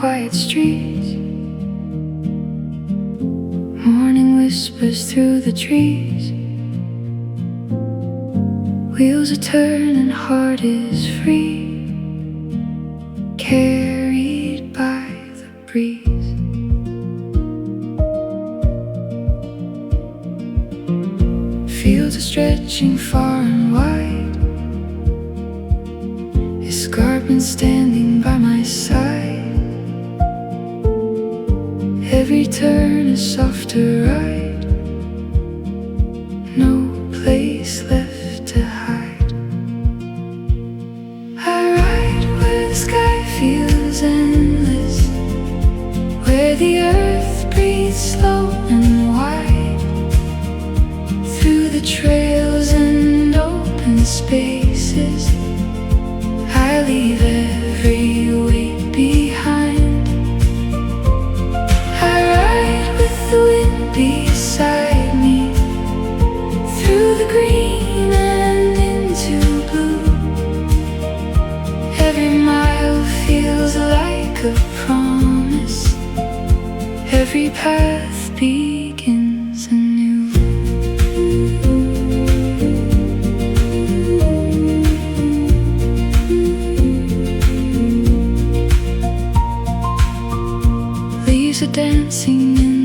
quiet streets. Morning whispers through the trees. Wheels are turning, heart is free, carried by the breeze. Fields are stretching far and wide. Escarpment standing by my side. Every turn is softer ride. No place left to hide. I ride where the sky feels endless, where the earth breathes slow and wide. Through the trails and open spaces, I leave every weight behind. I ride with the wind beside me, through the green and into blue. Every mile feels like a promise. Every path begins anew. Leaves are dancing in